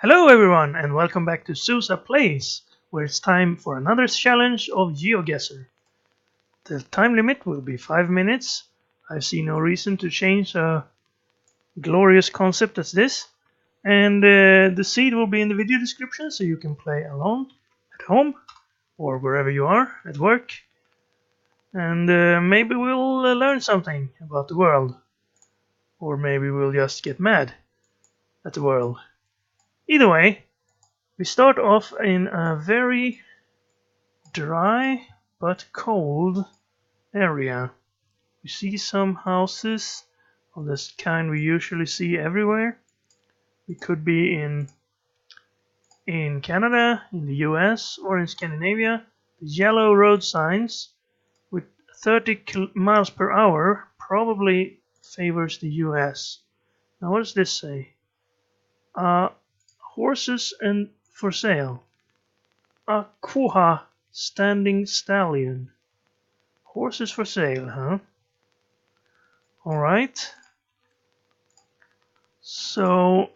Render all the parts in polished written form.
Hello everyone and welcome back to Sousa Plays, where it's time for another challenge of GeoGuessr. The time limit will be 5 minutes. I see no reason to change a glorious concept as this. And the seed will be in the video description so you can play alone at home or wherever you are at work. And maybe we'll learn something about the world. Or maybe we'll just get mad at the world. Either way, we start off in a very dry but cold area. We see some houses of this kind we usually see everywhere. We could be in Canada, in the US, or in Scandinavia. The yellow road signs with 30 miles per hour probably favors the US. Now what does this say? Horses and for sale. A quha standing stallion. Horses for sale, huh? Alright. So,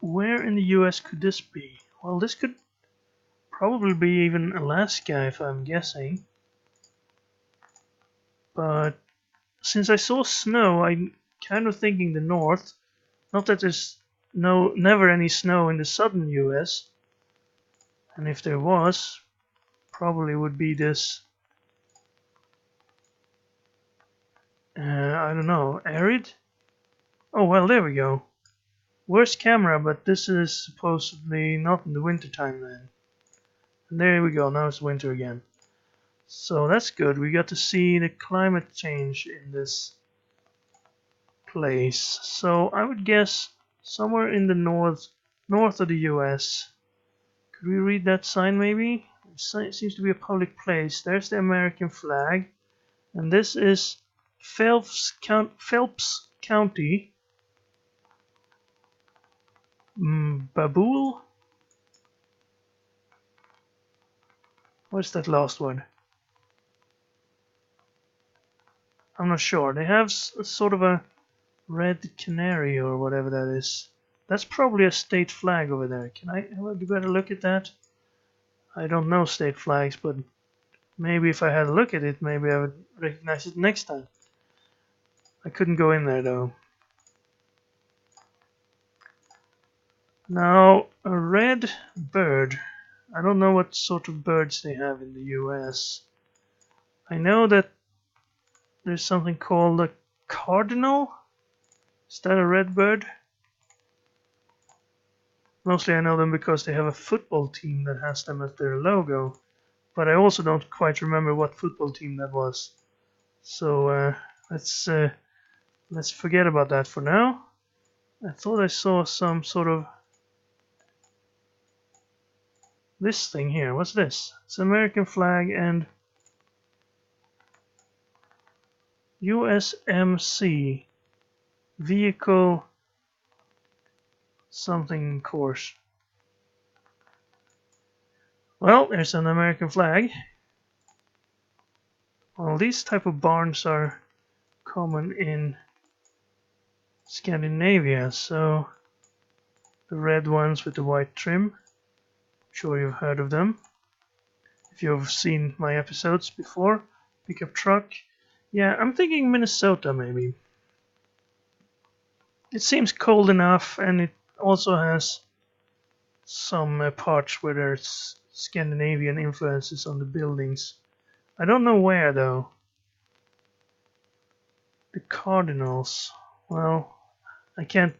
where in the US could this be? Well, this could probably be even Alaska if I'm guessing. But since I saw snow, I'm kind of thinking the north. Not that there's never any snow in the southern US. And if there was, probably would be this I don't know, arid? Oh well, there we go. Worst camera, but this is supposedly not in the winter time then. And there we go, now it's winter again. So that's good, we got to see the climate change in this place. So I would guess somewhere in the north of the US. Could we read that sign maybe? It seems to be a public place. There's the American flag. And this is Phelps County. Babool? What's that last word? I'm not sure. They have sort of a red canary or whatever that is. That's probably a state flag over there. Can I have a better look at that? I don't know state flags, but maybe if I had a look at it, maybe I would recognize it next time. I couldn't go in there though. Now, a red bird. I don't know what sort of birds they have in the US. I know that there's something called a cardinal. Is that a red bird? Mostly I know them because they have a football team that has them as their logo. But I also don't quite remember what football team that was. So let's forget about that for now. I thought I saw some sort of this thing here. What's this? It's an American flag and USMC vehicle something course. Well, there's an American flag. Well, these type of barns are common in Scandinavia, so the red ones with the white trim. I'm sure you've heard of them. If you've seen my episodes before, pickup truck. Yeah, I'm thinking Minnesota maybe. It seems cold enough, and it also has some parts where there's Scandinavian influences on the buildings. I don't know where though. The Cardinals. Well, I can't.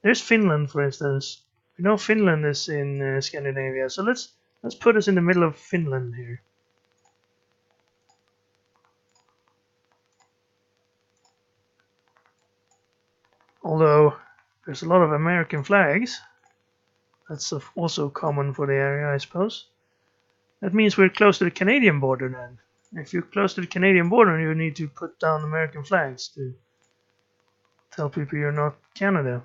There's Finland, for instance. We know Finland is in Scandinavia, so let's put us in the middle of Finland here. Although there's a lot of American flags. That's also common for the area, I suppose. That means we're close to the Canadian border then. If you're close to the Canadian border, you need to put down American flags to tell people you're not Canada.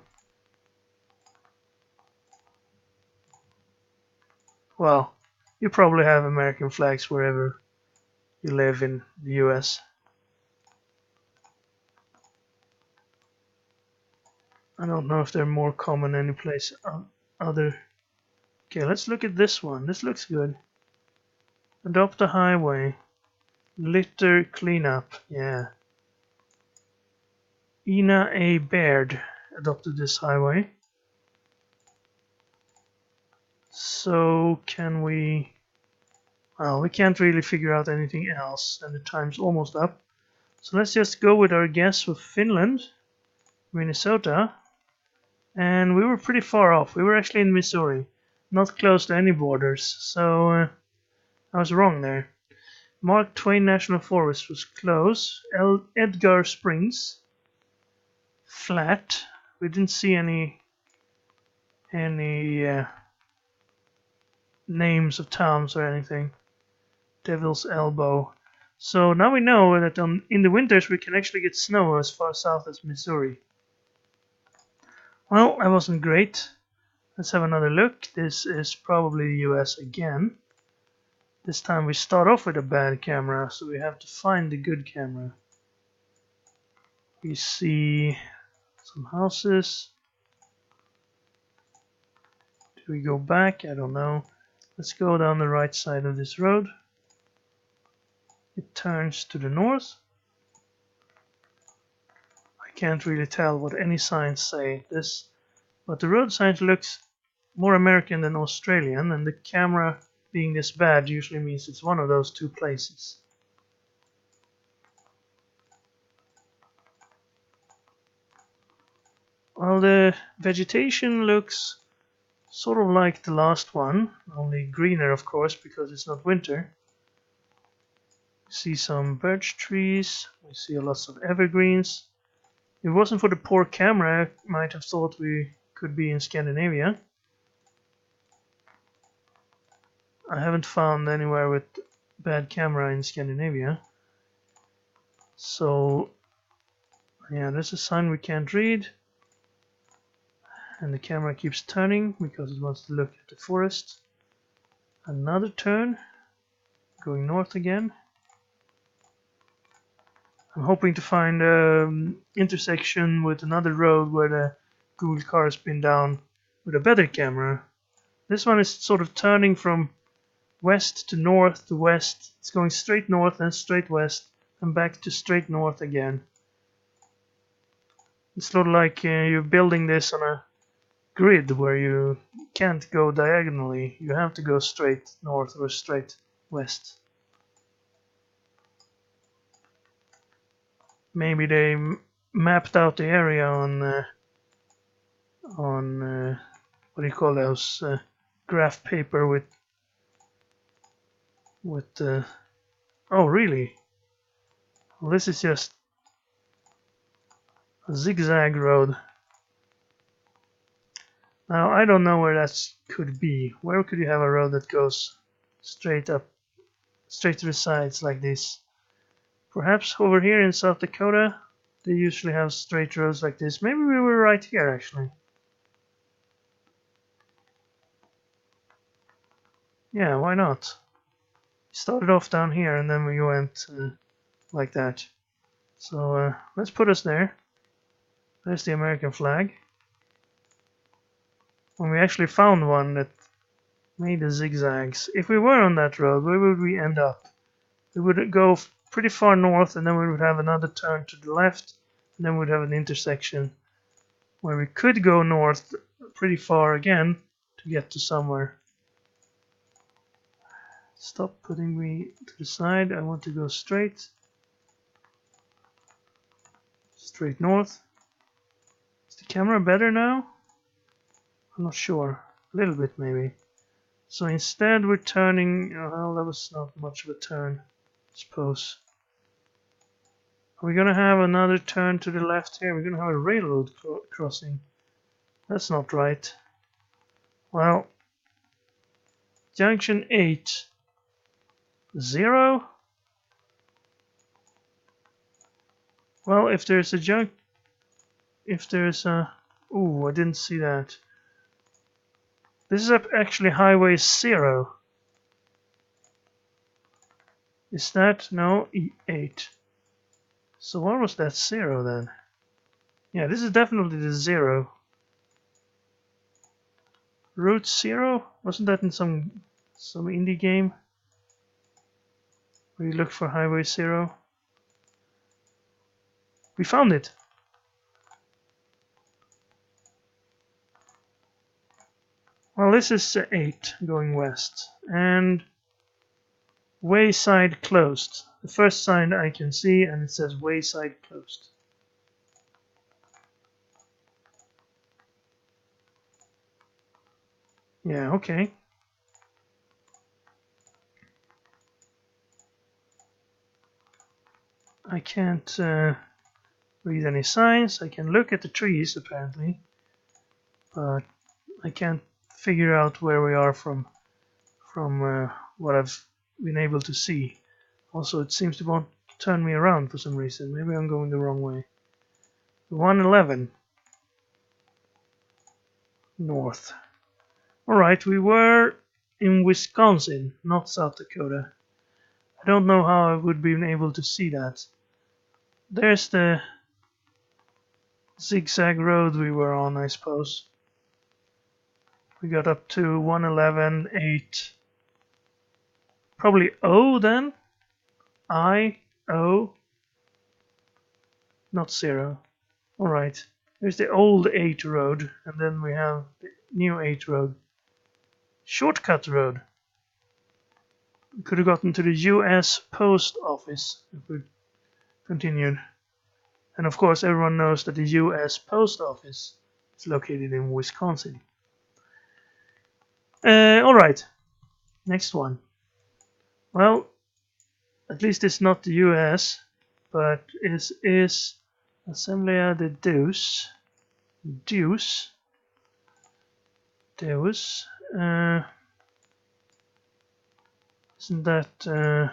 Well, you probably have American flags wherever you live in the US. I don't know if they're more common any place other? Okay, let's look at this one. This looks good. Adopt a highway. Litter cleanup. Yeah. Ina A. Baird adopted this highway. So can we... Well, we can't really figure out anything else, and the time's almost up. So let's just go with our guess with Finland, Minnesota, and we were pretty far off. We were actually in Missouri, not close to any borders, so I was wrong there. Mark Twain National Forest was close. Edgar Springs, flat. We didn't see any names of towns or anything. Devil's Elbow. So now we know that in the winters we can actually get snow as far south as Missouri. Well, that wasn't great. Let's have another look. This is probably the US again. This time we start off with a bad camera, so we have to find the good camera. We see some houses. Do we go back? I don't know. Let's go down the right side of this road. It turns to the north. I can't really tell what any signs say this, but the road signs looks more American than Australian, and the camera being this bad usually means it's one of those two places. Well, the vegetation looks sort of like the last one, only greener of course because it's not winter. We see some birch trees, we see lots of evergreens. If it wasn't for the poor camera, I might have thought we could be in Scandinavia. I haven't found anywhere with bad camera in Scandinavia. So, yeah, there's a sign we can't read. And the camera keeps turning because it wants to look at the forest. Another turn, going north again. I'm hoping to find an intersection with another road where the Google car has been down with a better camera. This one is sort of turning from west to north to west. It's going straight north and straight west and back to straight north again. It's sort of like you're building this on a grid where you can't go diagonally. You have to go straight north or straight west. Maybe they mapped out the area on what do you call those graph paper with oh really? Well, this is just a zigzag road. Now I don't know where that could be. Where could you have a road that goes straight up, straight to the sides like this? Perhaps over here in South Dakota, they usually have straight roads like this. Maybe we were right here actually. Yeah, why not? We started off down here and then we went like that. So let's put us there. There's the American flag. When we actually found one that made the zigzags. If we were on that road, where would we end up? We would go pretty far north and then we would have another turn to the left and then we'd have an intersection where we could go north pretty far again to get to somewhere. Stop putting me to the side. I want to go straight. Straight north. Is the camera better now? I'm not sure. A little bit maybe. So instead we're turning... well, that was not much of a turn, I suppose. Are we going to have another turn to the left here? We're going to have a railroad crossing. That's not right. Well, junction 8. 0? Well, if there's a ooh, I didn't see that. This is actually highway 0. Is that? No, E8. So what was that 0 then? Yeah, this is definitely the 0. Route Zero? Wasn't that in some indie game where you look for Highway Zero? We found it! Well, this is 8 going west, and wayside closed. The first sign I can see, and it says wayside closed. Yeah, okay. I can't read any signs. I can look at the trees apparently, but I can't figure out where we are from what I've been able to see. Also, it seems to want to turn me around for some reason. Maybe I'm going the wrong way. 111 north. Alright, we were in Wisconsin, not South Dakota. I don't know how I would be able to see that. There's the zigzag road we were on, I suppose. We got up to 111, 8. Probably O then? I, O, not 0. Alright, there's the old 8 road, and then we have the new 8 road. Shortcut road. We could have gotten to the US Post Office if we continued. And of course, everyone knows that the US Post Office is located in Wisconsin. Alright, next one. Well, at least it's not the US, but it is Assemblea de Deus. Deus. Isn't that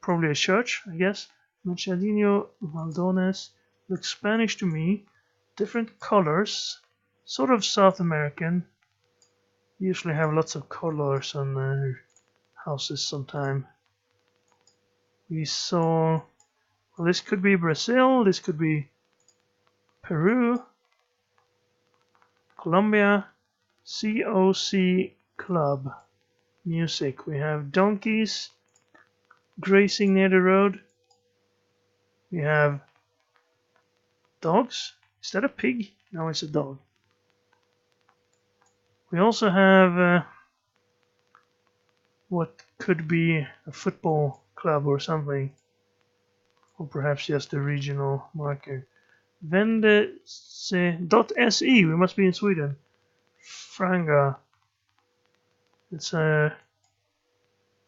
probably a church, I guess? Machadinho Valdones looks Spanish to me. Different colors, sort of South American. Usually have lots of colors on their houses sometime. We saw, well, this could be Brazil, this could be Peru, Colombia, COC Club. Music. We have donkeys grazing near the road. We have dogs. Is that a pig? No, it's a dog. We also have what could be a football club or something, or perhaps just a regional marker. Vendese.se. We must be in Sweden. Franga. It's a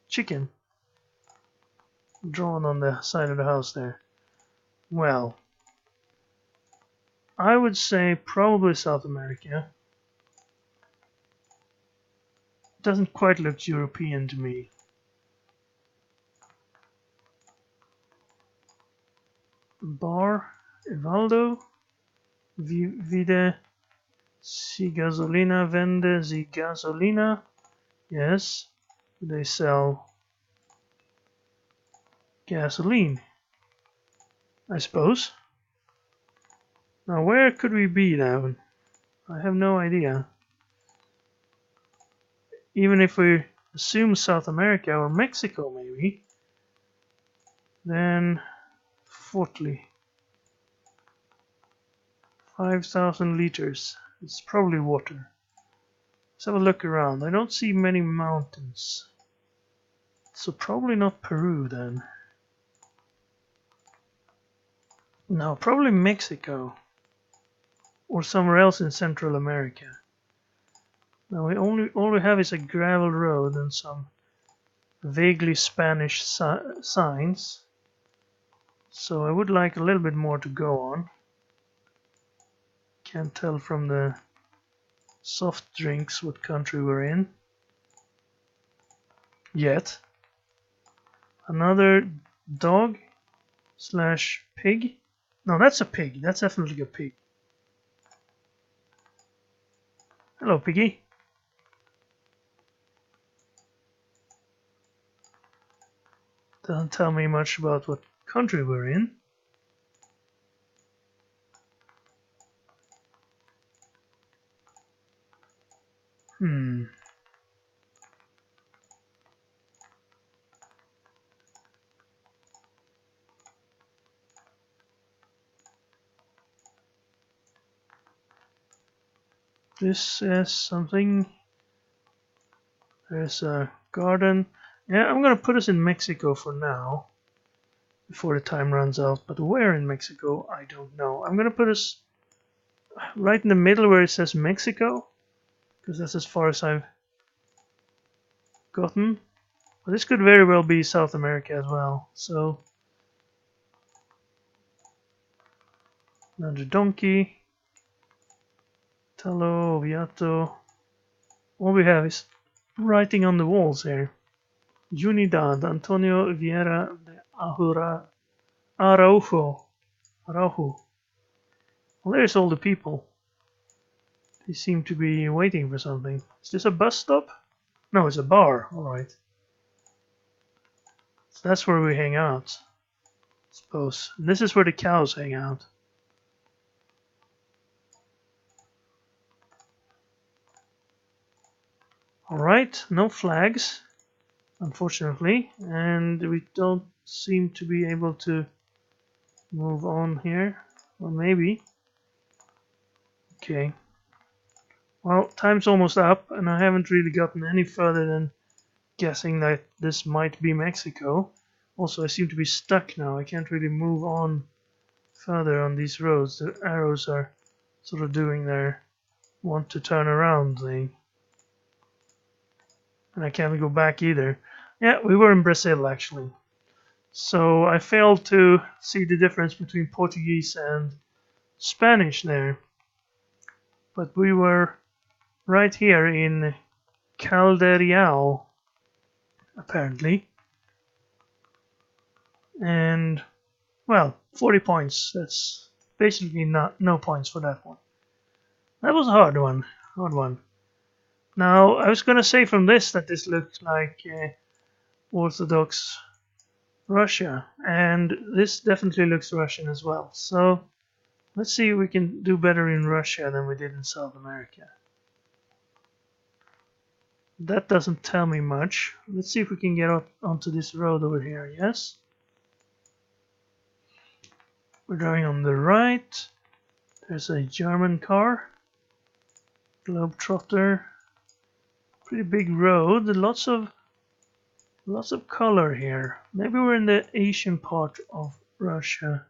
chicken drawn on the side of the house there. Well, I would say probably South America. Doesn't quite look European to me. Bar, Evaldo, Vide, si gasolina, vende si gasolina. Yes, they sell gasoline, I suppose. Now, where could we be now? I have no idea. Even if we assume South America or Mexico, maybe, then Fortley. 5,000 liters. It's probably water. Let's have a look around. I don't see many mountains. So probably not Peru then. No, probably Mexico. Or somewhere else in Central America. Now all we have is a gravel road and some vaguely Spanish signs. So I would like a little bit more to go on. Can't tell from the soft drinks what country we're in yet. Another dog slash pig. No, that's a pig. That's definitely a pig. Hello, piggy. Doesn't tell me much about what country we're in. Hmm. This is something. There's a garden. Yeah, I'm gonna put us in Mexico for now, before the time runs out. But where in Mexico, I don't know. I'm gonna put us right in the middle where it says Mexico, because that's as far as I've gotten. But this could very well be South America as well. So, another donkey. Talo, Viato. All we have is writing on the walls here. Unidad, Antonio Vieira de Araujo. Araujo. Well, there's all the people. They seem to be waiting for something. Is this a bus stop? No, it's a bar. Alright. So that's where we hang out, I suppose. And this is where the cows hang out. Alright, no flags, unfortunately. And we don't seem to be able to move on here. Well, maybe. Okay. Well, time's almost up, and I haven't really gotten any further than guessing that this might be Mexico. Also, I seem to be stuck now. I can't really move on further on these roads. The arrows are sort of doing their want to turn around thing. And I can't go back either. Yeah, we were in Brazil actually. So I failed to see the difference between Portuguese and Spanish there. But we were right here in Caldereal, apparently. And, well, 40 points. That's basically no points for that one. That was a hard one. Hard one. Now, I was going to say from this that this looks like Orthodox Russia. And this definitely looks Russian as well. So, let's see if we can do better in Russia than we did in South America. That doesn't tell me much. Let's see if we can get up onto this road over here, yes? We're driving on the right. There's a German car. Globetrotter. Pretty big road. Lots of color here. Maybe we're in the Asian part of Russia.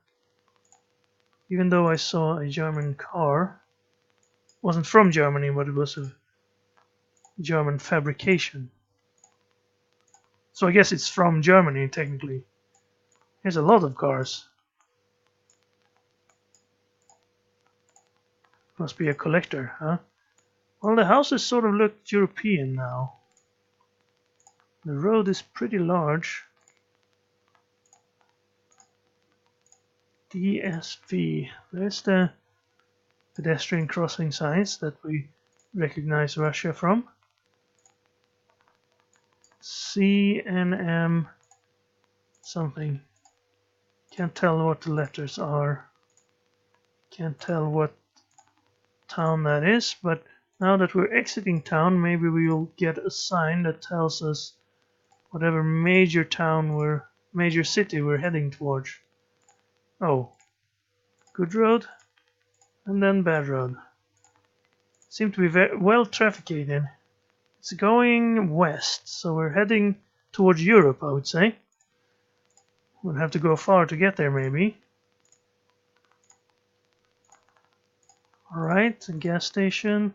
Even though I saw a German car. It wasn't from Germany, but it was of German fabrication. So I guess it's from Germany, technically. There's a lot of cars. Must be a collector, huh? Well, the houses sort of look European now. The road is pretty large. DSV. There's the pedestrian crossing signs that we recognize Russia from. CNM something. Can't tell what the letters are. Can't tell what town that is, but now that we're exiting town, maybe we'll get a sign that tells us whatever major city we're heading towards. Oh, good road, and then bad road. Seem to be very well trafficked. It's going west, so we're heading towards Europe, I would say. We'll have to go far to get there, maybe. Alright, a gas station.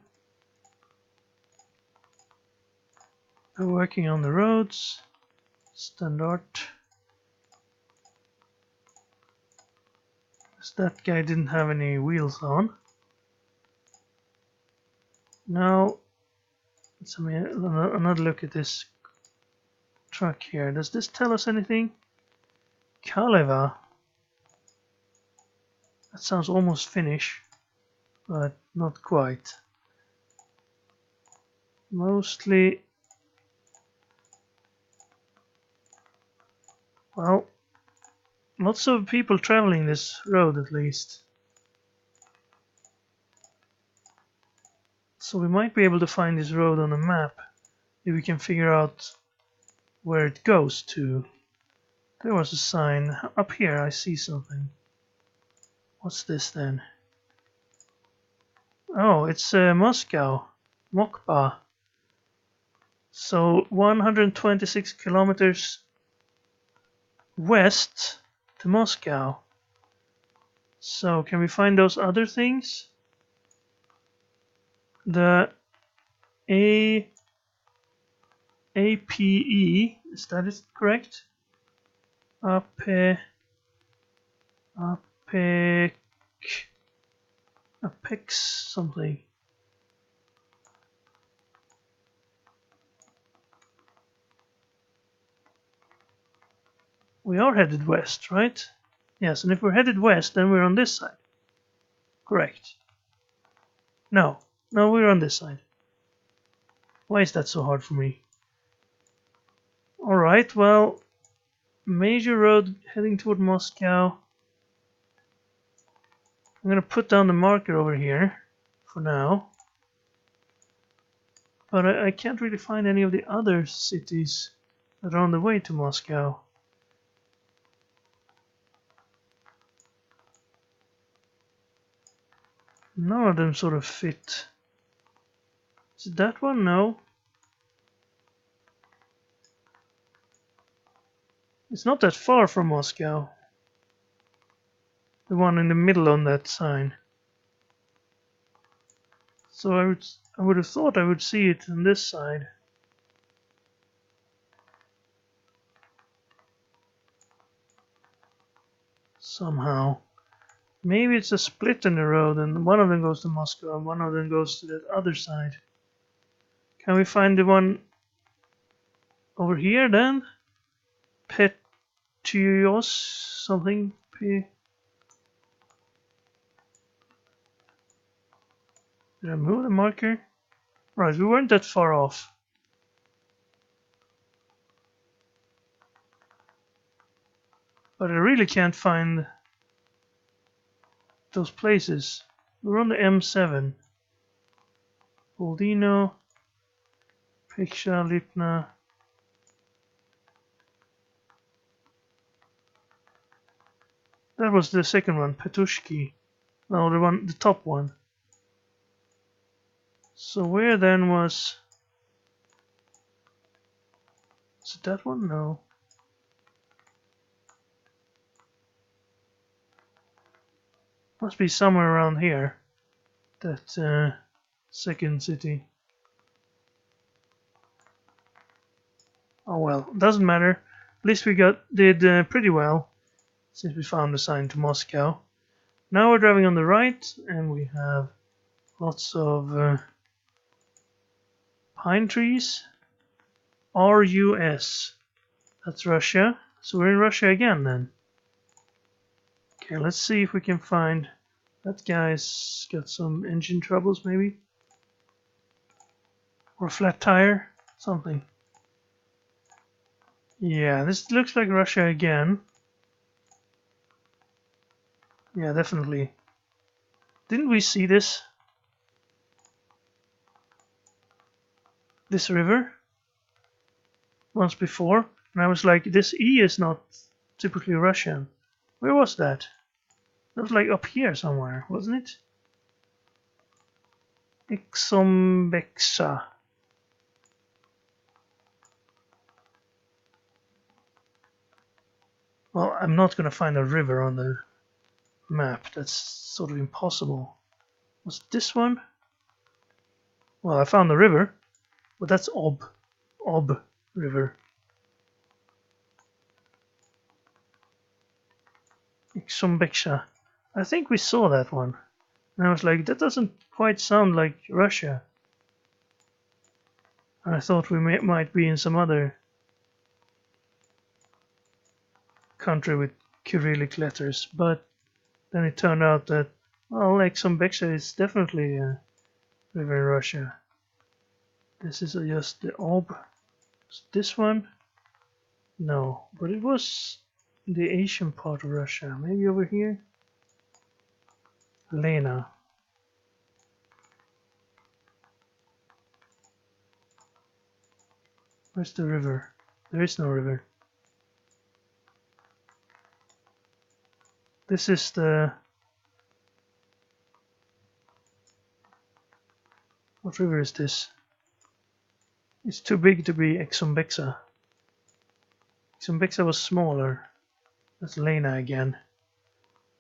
We're working on the roads. Standard. That guy didn't have any wheels on. Now, let's have another look at this truck here. Does this tell us anything? Kaleva. That sounds almost Finnish, but not quite. Mostly, well, lots of people traveling this road at least. So we might be able to find this road on a map if we can figure out where it goes to. There was a sign. Up here I see something. What's this then? Oh, it's Moscow. Mokba. So 126 kilometers west to Moscow. So can we find those other things? The APE, is that it correct? APEC, Apex something. We are headed west, right? Yes, and if we're headed west, then we're on this side. Correct. No, we're on this side. Why is that so hard for me? Alright, well, major road heading toward Moscow. I'm gonna put down the marker over here for now. But I can't really find any of the other cities that are on the way to Moscow. None of them sort of fit. Is it that one? No. It's not that far from Moscow. The one in the middle on that sign. So I would have thought I would see it on this side. Somehow. Maybe it's a split in the road and one of them goes to Moscow and one of them goes to that other side. Can we find the one over here then? Petios something? Did I move the marker? Right, we weren't that far off. But I really can't find those places. We're on the M7. Boldino, Piksha, Lipna. That was the second one, Petushki. No, the top one. So where then was... Is it that one? No. Must be somewhere around here. That second city. Oh well, doesn't matter. At least we did pretty well since we found the sign to Moscow. Now we're driving on the right and we have lots of pine trees. RUS. That's Russia. So we're in Russia again then. Okay, let's see if we can find... That guy's got some engine troubles maybe. Or a flat tire. Something. Yeah, this looks like Russia again. Yeah, definitely. Didn't we see this? This river? Once before? And I was like, this E is not typically Russian. Where was that? That was like up here somewhere, wasn't it? Ixombeksa. Well, I'm not gonna find a river on the map. That's sort of impossible. Was it this one? Well, I found the river, but that's Ob River. Ixombeksa. I think we saw that one. And I was like, that doesn't quite sound like Russia. And I thought we might be in some other country with Cyrillic letters, but then it turned out that, well, Ixombeksa is definitely a river in Russia. This is just the Ob. This one? No, but it was the Asian part of Russia. Maybe over here? Lena. Where's the river? There is no river. This is the... What river is this? It's too big to be Exumbexa. Exumbexa was smaller. That's Lena again.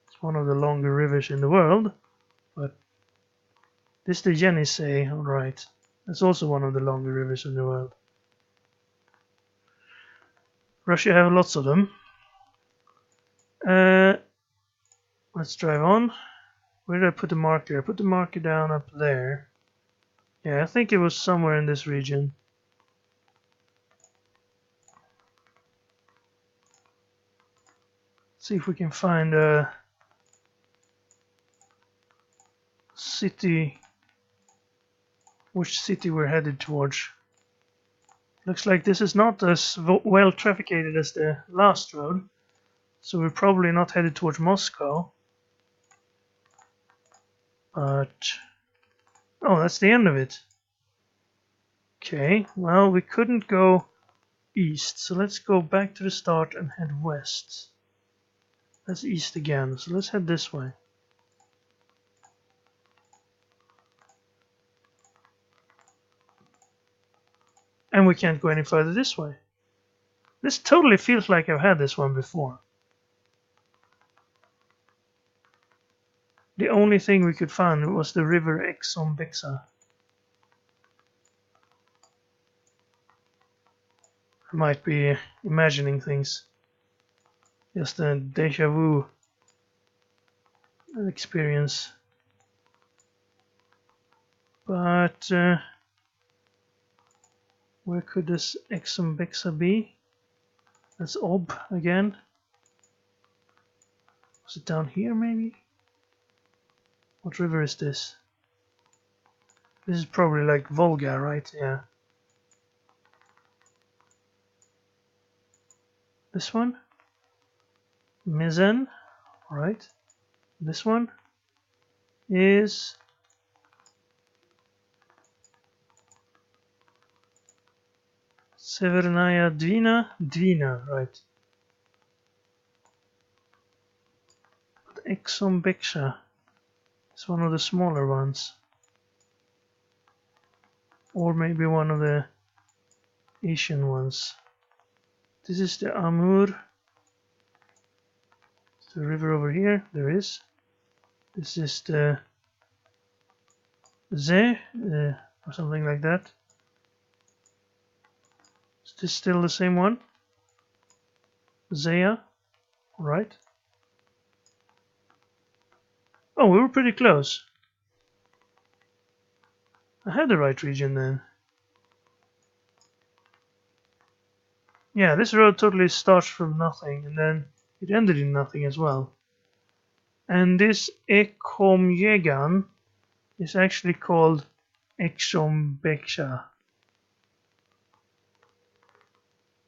It's one of the longer rivers in the world. But this is the Yenisei, alright. That's also one of the longer rivers in the world. Russia have lots of them. Let's drive on. Where did I put the marker? I put the marker down up there. Yeah, I think it was somewhere in this region. See if we can find a city. Which city we're headed towards. Looks like this is not as well trafficked as the last road. So we're probably not headed towards Moscow. But... oh, that's the end of it. Okay, well, we couldn't go east, so let's go back to the start and head west. That's east again, so let's head this way. And we can't go any further this way. This totally feels like I've had this one before. The only thing we could find was the river Exumbexa. I might be imagining things. Just a deja vu experience. But where could this Exumbexa be? That's Ob again. Was it down here maybe? What river is this? This is probably like Volga, right? Yeah. This one? Mizen, right? This one is Severnaya Dvina, right? But Exumbexa is one of the smaller ones, or maybe one of the Asian ones. This is the Amur. The river over here, there is. This is the Ze, or something like that. Is this still the same one? Zea, right? Oh, we were pretty close. I had the right region then. Yeah, this road totally starts from nothing and then it ended in nothing as well. And this Ekomyegan is actually called Exumbexa.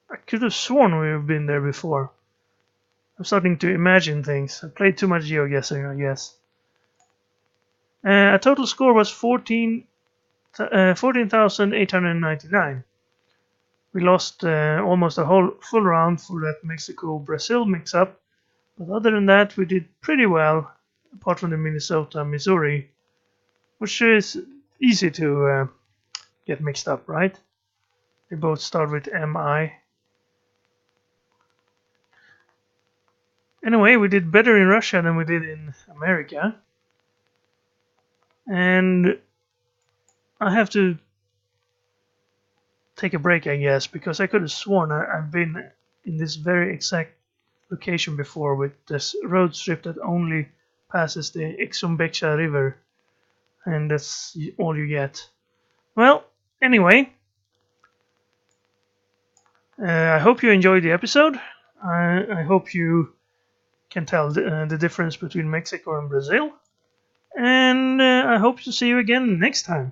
I could have sworn we've been there before. I'm starting to imagine things. I played too much GeoGuessr, I guess. Our total score was 14,899. We lost almost a whole full round for that Mexico-Brazil mix-up. But other than that, we did pretty well, apart from the Minnesota-Missouri, which is easy to get mixed up, right? They both start with MI. Anyway, we did better in Russia than we did in America. And I have to take a break, I guess, because I could have sworn I've been in this very exact location before with this road strip that only passes the Exumbexa River, and that's all you get. Well, anyway, I hope you enjoyed the episode. I hope you can tell the difference between Mexico and Brazil, and I hope to see you again next time.